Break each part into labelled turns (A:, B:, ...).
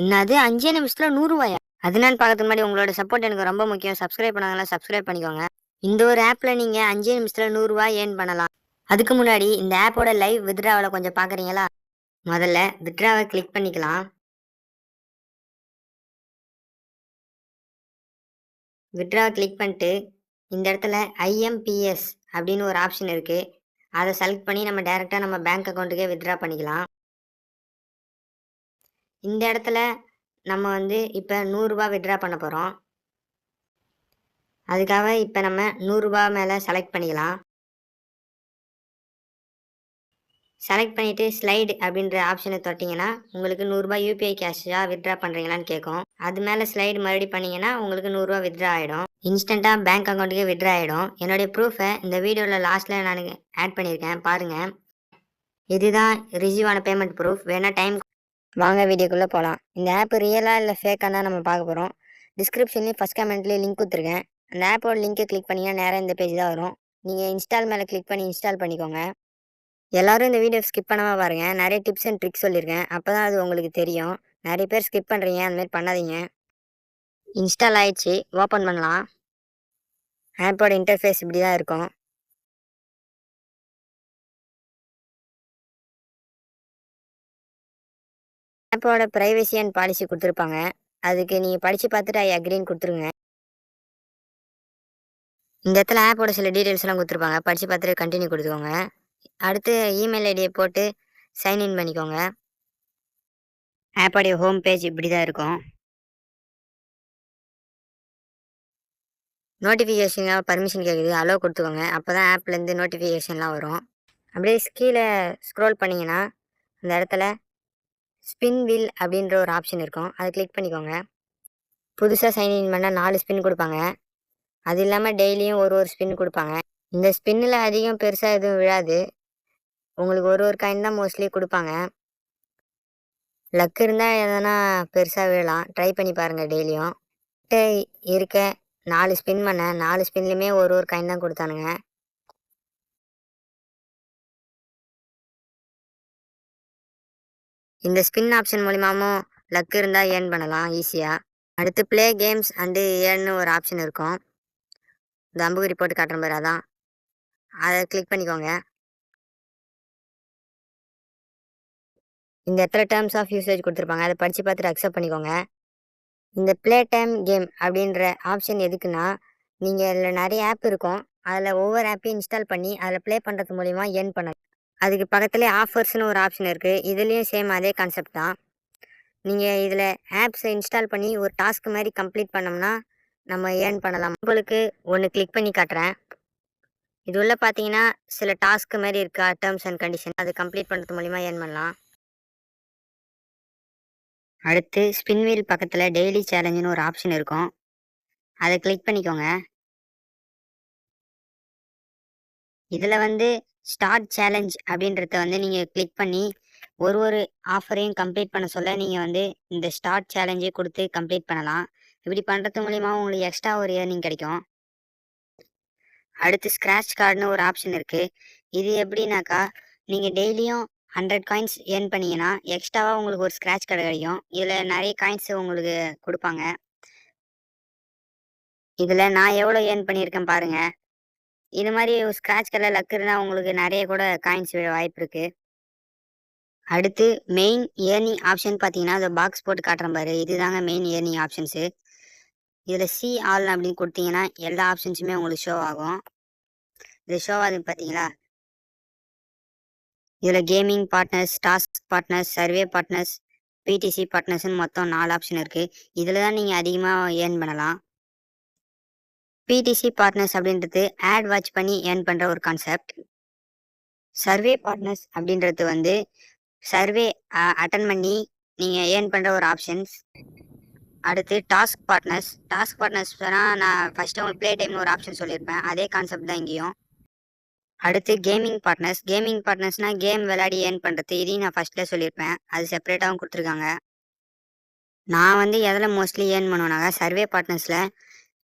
A: என்னது 5 நிமிஷத்துல ரூ. 100? அது என்னன்னு பார்க்கறதுக்கு முன்னாடி உங்களோட சப்போர்ட் எனக்கு ரொம்ப முக்கியம். சப்ஸ்கிரைப் பண்ணாதவங்கலாம் சப்ஸ்கிரைப் பண்ணிக்கோங்க. இந்த ஒரு ஆப்ல நீங்க 5 நிமிஷத்துல ரூ. 100 ஏர்ன் பண்ணலாம். அதுக்கு முன்னாடி இந்த ஆப்போட லைவ் வித்ட்ராவல கொஞ்சம் பார்க்குறீங்களா? முதல்ல வித்ட்ராவ கிளிக் பண்ணிக்கலாம். வித்ட்ராவ கிளிக் பண்ணிட்டு இந்த இடத்துல ஐஎம்பிஎஸ் அப்படின்னு ஒரு ஆப்ஷன் இருக்கு. அத செலக்ட் பண்ணி நம்ம டைரக்ட்டா நம்ம பேங்க் அக்கவுண்ட்டுக்கே வித்ட்ரா பண்ணிக்கலாம். இந்த இடத்துல நம்ம வந்து இப்ப ரூ. 100 வித்ட்ரா பண்ண போறோம். அதுக்காக இப்ப நம்ம ரூ. 100 மேல செலக்ட் பண்ணிக்கலாம். செலக்ட் பண்ணிட்டு ஸ்லைடு அப்படின்ற ஆப்ஷனை தொட்டிங்கன்னா உங்களுக்கு ரூ. 100 யூபிஐ கேஷா வித்ட்ரா பண்ணுறீங்களான்னு கேட்கும். அது மேலே ஸ்லைடு மறுபடியும் பண்ணிங்கன்னா உங்களுக்கு ரூ. 100 வித்ட்ரா ஆகிடும். இன்ஸ்டண்ட்டாக பேங்க் அக்கௌண்ட்டுக்கே வித்ட்ரா ஆகிடும். என்னுடைய ப்ரூஃபை இந்த வீடியோவில் லாஸ்ட்டில் நான் ஆட் பண்ணியிருக்கேன் பாருங்கள். இதுதான் ரிசீவ் ஆன பேமெண்ட் ப்ரூஃப். வேணால் டைம் வாங்க வீடியோக்குள்ளே போகலாம். இந்த ஆப் ரியலாக இல்லை ஃபேக்காக தான் நம்ம பார்க்க போகிறோம். டிஸ்கிரிப்ஷன்லேயும் ஃபஸ்ட் கமெண்ட்லேயும் லிங்க் கொடுத்துருக்கேன். அந்த ஆப்போட லிங்க்கை கிளிக் பண்ணிங்கன்னா நேராக இந்த பேஜ் தான் வரும். நீங்கள் இன்ஸ்டால் மேலே கிளிக் பண்ணி இன்ஸ்டால் பண்ணிக்கோங்க. எல்லாரும் இந்த வீடியோ ஸ்கிப் பண்ணாமல் பாருங்கள். நிறைய டிப்ஸ் அண்ட் ட்ரிக்ஸ் சொல்லியிருக்கேன். அப்போ தான் அது உங்களுக்கு தெரியும். நிறைய பேர் ஸ்கிப் பண்ணுறீங்க. அந்தமாதிரி பண்ணாதீங்க. இன்ஸ்டால் ஆயிடுச்சு. ஓப்பன் பண்ணலாம். ஆப்போட இன்டர்ஃபேஸ் இப்படி தான் இருக்கும். ஆப்போட ப்ரைவசி அண்ட் பாலிசி கொடுத்துருப்பாங்க. அதுக்கு நீங்கள் படித்து பார்த்துட்டு ஐ அக்ரின்னு கொடுத்துருங்க. இந்த இடத்துல ஆப்போட சில டீட்டெயில்ஸ்லாம் கொடுத்துருப்பாங்க. படித்து பார்த்துட்டு கண்டினியூ கொடுத்துக்கோங்க. அடுத்து இமெயில் ஐடியை போட்டு சைன்இன் பண்ணிக்கோங்க. ஆப்போடைய ஹோம் பேஜ் இப்படி தான் இருக்கும். நோட்டிஃபிகேஷனாக பர்மிஷன் கேட்குது. அலோவ் கொடுத்துக்கோங்க. அப்போ தான் ஆப்லேருந்து நோட்டிஃபிகேஷன்லாம் வரும். அப்படியே கீழே ஸ்க்ரோல் பண்ணிங்கன்னா அந்த இடத்துல ஸ்பின் வீல் அப்படின்ற ஒரு ஆப்ஷன் இருக்கும். அதை கிளிக் பண்ணிக்கோங்க. புதுசாக சைன்இன் பண்ணால் 4 ஸ்பின் கொடுப்பாங்க. அது இல்லாமல் டெய்லியும் ஒரு ஸ்பின் கொடுப்பாங்க. இந்த ஸ்பின்னில் அதிகம் பெருசாக எதுவும் விழாது. உங்களுக்கு ஒரு காயின் தான் மோஸ்ட்லி கொடுப்பாங்க. லக் இருந்தால் எதனா பெருசாக விழலாம். ட்ரை பண்ணி பாருங்கள் டெய்லியும். இருக்க 4 ஸ்பின் பண்ண 4 ஸ்பின்லையுமே ஒரு காயின் தான் கொடுத்தானுங்க. இந்த ஸ்பின் ஆப்ஷன் மூலிமாவும் லக் இருந்தால் ஏர்ன் பண்ணலாம் ஈஸியாக. அடுத்து ப்ளே கேம்ஸ் அண்டு ஏர்ன்னு ஒரு ஆப்ஷன் இருக்கும். இந்த அம்புக்குறி போட்டு காட்டுற மாதிரி அதான். அதை கிளிக் பண்ணிக்கோங்க. இந்த இடத்துல டேர்ம்ஸ் ஆஃப் யூசேஜ் கொடுத்துருப்பாங்க. அதை படித்து பார்த்துட்டு அக்செப்ட் பண்ணிக்கோங்க. இந்த ப்ளே டைம் கேம் அப்படின்ற ஆப்ஷன் எதுக்குன்னா, நீங்கள் இதில் நிறைய ஆப் இருக்கும். அதில் ஒவ்வொரு ஆப்பையும் இன்ஸ்டால் பண்ணி அதில் ப்ளே பண்ணுறது மூலிமா ஏர்ன் பண்ணலாம். அதுக்கு பக்கத்துலேயே ஆஃபர்ஸ்னு ஒரு ஆப்ஷன் இருக்குது. இதுலேயும் சேம் அதே கான்செப்ட் தான். நீங்கள் இதில் ஆப்ஸை இன்ஸ்டால் பண்ணி ஒரு டாஸ்க் மாதிரி கம்ப்ளீட் பண்ணோம்னா நம்ம ஏர்ன் பண்ணலாம். உங்களுக்கு ஒன்று கிளிக் பண்ணி காட்டுறேன். இது உள்ள பார்த்தீங்கன்னா சில டாஸ்க் மாதிரி இருக்கா, டேர்ம்ஸ் அண்ட் கண்டிஷன். அது கம்ப்ளீட் பண்ணுறது மூலிமா ஏர்ன் பண்ணலாம். அடுத்து ஸ்பின் வீல் பக்கத்தில் டெய்லி சேலஞ்சுன்னு ஒரு ஆப்ஷன் இருக்கும். அதை கிளிக் பண்ணிக்கோங்க. இதில் வந்து ஸ்டார்ட் சேலஞ்ச் அப்படின்றத வந்து நீங்கள் கிளிக் பண்ணி ஒரு ஆஃபரையும் கம்ப்ளீட் பண்ண சொல்ல நீங்கள் வந்து இந்த ஸ்டார்ட் சேலஞ்சே கொடுத்து கம்ப்ளீட் பண்ணலாம். இப்படி பண்ணுறது மூலிமா உங்களுக்கு எக்ஸ்ட்ரா ஒரு ஏர்னிங் கிடைக்கும். அடுத்து ஸ்க்ராட்ச் கார்டுன்னு ஒரு ஆப்ஷன் இருக்குது. இது எப்படின்னாக்கா, நீங்கள் டெய்லியும் 100 காயின்ஸ் ஏர்ன் பண்ணிங்கன்னா எக்ஸ்ட்ராவாக உங்களுக்கு ஒரு ஸ்க்ராட்ச் கார்டு கிடைக்கும். இதில் நிறைய காயின்ஸ் உங்களுக்கு கொடுப்பாங்க. இதில் நான் எவ்வளோ ஏர்ன் பண்ணியிருக்கேன் பாருங்கள். இது மாதிரி ஸ்க்ராட்ச் கார்டில் லக் இருந்தால் உங்களுக்கு நிறைய கூட காயின்ஸ் விழ வாய்ப்பு இருக்குது. அடுத்து மெயின் ஏர்னிங் ஆப்ஷன் பார்த்தீங்கன்னா, அதை பாக்ஸ் போட்டு காட்டுறேன் பாரு. இதுதாங்க மெயின் ஏர்னிங் ஆப்ஷன்ஸு. இதில் சி ஆல் அப்படின்னு கொடுத்தீங்கன்னா எல்லா ஆப்ஷன்ஸுமே உங்களுக்கு ஷோ ஆகும். இது ஷோ ஆகுது பார்த்தீங்களா? இதில் gaming partners, task partners, survey partners, PTC பார்ட்னர்ஸ்னு மொத்தம் 4 ஆப்ஷன் இருக்குது. இதில் தான் நீங்கள் அதிகமாக ஏர்ன் பண்ணலாம். பிடிசி பார்ட்னர்ஸ் அப்படின்றது ஆட் வாட்ச் பண்ணி ஏர்ன் பண்ணுற ஒரு கான்செப்ட். சர்வே பார்ட்னர்ஸ் அப்படின்றது வந்து சர்வே அட்டன் பண்ணி நீங்கள் ஏர்ன் பண்ணுற ஒரு ஆப்ஷன்ஸ். அடுத்து டாஸ்க் பார்ட்னர்ஸ் நான் ஃபஸ்ட்டு உங்களுக்கு ப்ளே டைம்னு ஒரு ஆப்ஷன் சொல்லியிருப்பேன். அதே கான்செப்ட் தான் இங்கேயும். அடுத்து கேமிங் பார்ட்னர்ஸ்னால் கேம் விளையாடி ஏர்ன் பண்ணுறது. இதையும் நான் ஃபஸ்ட்டில் சொல்லியிருப்பேன். அது செப்பரேட்டாகவும் கொடுத்துருக்காங்க. நான் வந்து எதில் மோஸ்ட்லி ஏர்ன் பண்ணுவேனாக்கா, சர்வே பார்ட்னர்ஸில்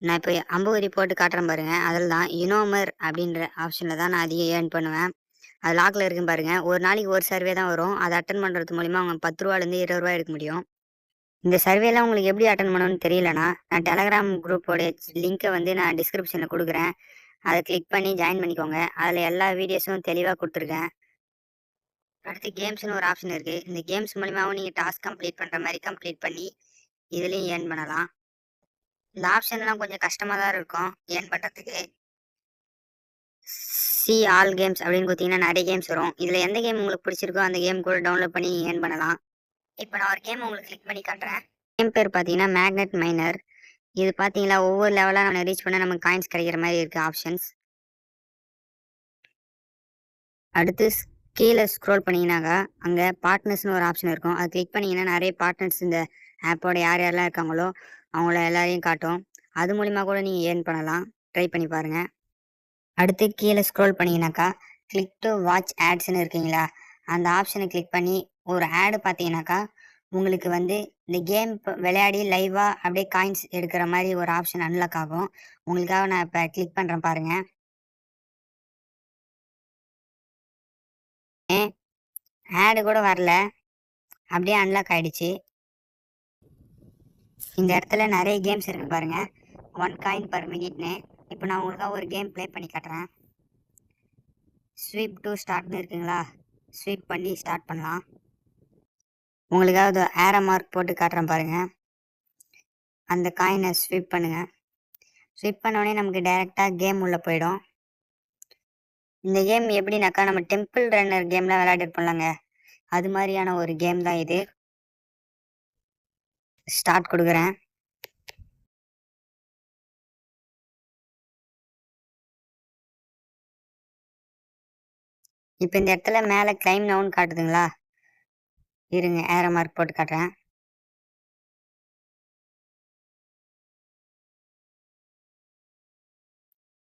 A: நான் இப்போ அம்புக்குறி போட்டு காட்டுறேன் பாருங்கள். அதில் தான் யுனோமர் அப்படின்ற ஆப்ஷனில் தான் நான் அதிகம் ஏர்ன் பண்ணுவேன். அது லாக்கில் இருக்குன்னு பாருங்கள். ஒரு நாளைக்கு ஒரு சர்வே தான் வரும். அதை அட்டன் பண்ணுறது மூலிமா அவங்க 10 ரூபாலேருந்து 20 ரூபா எடுக்க முடியும். இந்த சர்வேலாம் உங்களுக்கு எப்படி அட்டன் பண்ணணும்னு தெரியலனா, நான் டெலகிராம் குரூப்போட லிங்க்கை வந்து நான் டிஸ்கிரிப்ஷனில் கொடுக்குறேன். அதை கிளிக் பண்ணி ஜாயின் பண்ணிக்கோங்க. அதில் எல்லா வீடியோஸும் தெளிவாக கொடுத்துருக்கேன். அடுத்து கேம்ஸ்னு ஒரு ஆப்ஷன் இருக்குது. இந்த கேம்ஸ் மூலிமாவும் நீங்கள் டாஸ்க் கம்ப்ளீட் பண்ணுற மாதிரி கம்ப்ளீட் பண்ணி இதுலேயும் ஏர்ன் பண்ணலாம். இந்த ஆப்ஷன்லாம் கொஞ்சம் கஷ்டமாக தான் இருக்கும் ஏர்ன் பண்ணுறதுக்கு. சி ஆல் கேம்ஸ் அப்படின்னு பார்த்தீங்கன்னா நிறைய கேம்ஸ் வரும். இதில் எந்த கேம் உங்களுக்கு பிடிச்சிருக்கோ அந்த கேம் கூட டவுன்லோட் பண்ணி ஏர்ன் பண்ணலாம். இப்போ நான் ஒரு கேம் உங்களுக்கு கிளிக் பண்ணி காட்டுறேன். கேம் பேர் பார்த்தீங்கன்னா மேக்னெட் மைனர். இது பார்த்தீங்களா ஒவ்வொரு லெவலாக நம்ம ரீச் பண்ண நமக்கு காயின்ஸ் கிடைக்கிற மாதிரி இருக்குது ஆப்ஷன்ஸ். அடுத்து கீழே ஸ்க்ரோல் பண்ணிங்கனாக்கா அங்கே பார்ட்னர்ஸ்னு ஒரு ஆப்ஷன் இருக்கும். அது கிளிக் பண்ணிங்கன்னா நிறைய பார்ட்னர்ஸ் இந்த ஆப்போட யார் யாரெல்லாம் இருக்காங்களோ அவங்கள எல்லாரையும் காட்டும். அது மூலிமா கூட நீங்கள் ஏர்ன் பண்ணலாம். ட்ரை பண்ணி பாருங்கள். அடுத்து கீழே ஸ்க்ரோல் பண்ணிங்கனாக்கா கிளிக் டு வாட்ச் ஆட்ஸ்ன்னு இருக்கீங்களா, அந்த ஆப்ஷனை கிளிக் பண்ணி ஒரு ஆடு பார்த்தீங்கன்னாக்கா உங்களுக்கு வந்து இந்த கேம் விளையாடி லைவாக அப்படியே காயின்ஸ் எடுக்கிற மாதிரி ஒரு ஆப்ஷன் அன்லாக் ஆகும். உங்களுக்காக நான் இப்போ கிளிக் பண்ணுறேன் பாருங்கள். ஆடு கூட வரல, அப்படியே அன்லாக் ஆகிடுச்சு. இந்த இடத்துல நிறைய கேம்ஸ் இருக்குது பாருங்கள். 1 காயின் பர் மினிட்னு. இப்போ நான் உங்களுக்காக ஒரு கேம் ப்ளே பண்ணி காட்டுறேன். ஸ்வீப் டு ஸ்டார்ட்னு இருக்குங்களா, ஸ்வீப் பண்ணி ஸ்டார்ட் பண்ணலாம். உங்களுக்காக அது ஏரோ மார்க் போட்டு காட்டுறேன் பாருங்கள். அந்த காயினை ஸ்வீப் பண்ணுங்கள். ஸ்வீப் பண்ணோடனே நமக்கு டைரெக்டாக கேம் உள்ளே போயிடும். இந்த கேம் எப்படின்னாக்கா நம்ம டெம்பிள் ரன்னர் கேம்லாம் விளையாடிருப்போம்லங்க, அது மாதிரியான ஒரு கேம் தான் இது. ஸ்டார்ட் கொடுக்குறேன். இப்போ இந்த இடத்துல மேலே கிளைம் நவுன்னு காட்டுதுங்களா, இருங்க ஏரோ மார்க் போட்டு காட்டுறேன்.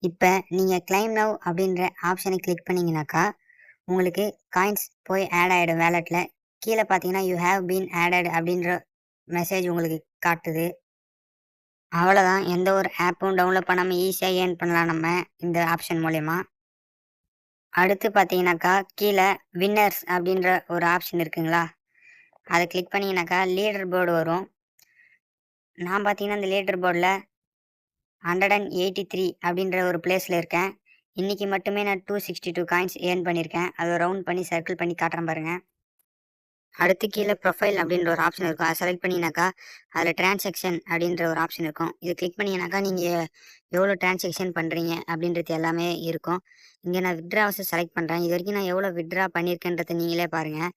A: இப்போ நீங்கள் கிளைம் நவ் அப்படின்ற ஆப்ஷனை கிளிக் பண்ணிங்கனாக்கா உங்களுக்கு காயின்ஸ் போய் ஆட் ஆகிடும் வேலெட்டில். கீழே பார்த்தீங்கன்னா யூ ஹேவ் பீன் ஆடட் அப்படின்ற மெசேஜ் உங்களுக்கு காட்டுது. அவ்வளோதான். எந்த ஒரு ஆப்பும் டவுன்லோட் பண்ணாமல் ஈஸியாக ஏர்ன் பண்ணலாம் நம்ம இந்த ஆப்ஷன் மூலயமா. அடுத்து பார்த்தீங்கன்னாக்கா கீழே வின்னர்ஸ் அப்படின்ற ஒரு ஆப்ஷன் இருக்குங்களா, அதை கிளிக் பண்ணிங்கனாக்கா லீடர் போர்டு வரும். நான் பார்த்தீங்கன்னா இந்த லீடர் போர்டில் 183 அப்படின்ற ஒரு பிளேஸில் இருக்கேன். இன்றைக்கி மட்டுமே நான் 262 காயின்ஸ் ஏர்ன் பண்ணியிருக்கேன். அதை ரவுண்ட் பண்ணி சர்க்கிள் பண்ணி காட்டுறேன் பாருங்கள். அடுத்து கீழே ப்ரொஃபைல் அப்படின்ற ஒரு ஆப்ஷன் இருக்கும். அதை செலக்ட் பண்ணிங்கனாக்கா அதில் டிரான்சாக்ஷன் அப்படின்ற ஒரு ஆப்ஷன் இருக்கும். இதை கிளிக் பண்ணிங்கனாக்கா நீங்கள் எவ்வளோ டிரான்சாக்ஷன் பண்ணுறீங்க அப்படின்றது எல்லாமே இருக்கும். இங்கே நான் வித்ட்ராவஸை செலக்ட் பண்ணுறேன். இது வரைக்கும் நான் எவ்வளோ வித்ட்ரா பண்ணியிருக்கேன்றதை நீங்களே பாருங்கள்.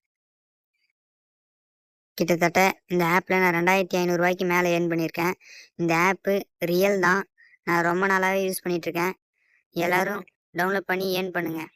A: கிட்டத்தட்ட இந்த ஆப்பில் நான் 2500 ரூபாய்க்கு மேலே ஏர்ன் பண்ணியிருக்கேன். இந்த ஆப்பு ரியல் தான். நான் ரொம்ப நாளாகவே யூஸ் பண்ணிகிட்ருக்கேன். எல்லோரும் டவுன்லோட் பண்ணி ஏர்ன் பண்ணுங்கள்.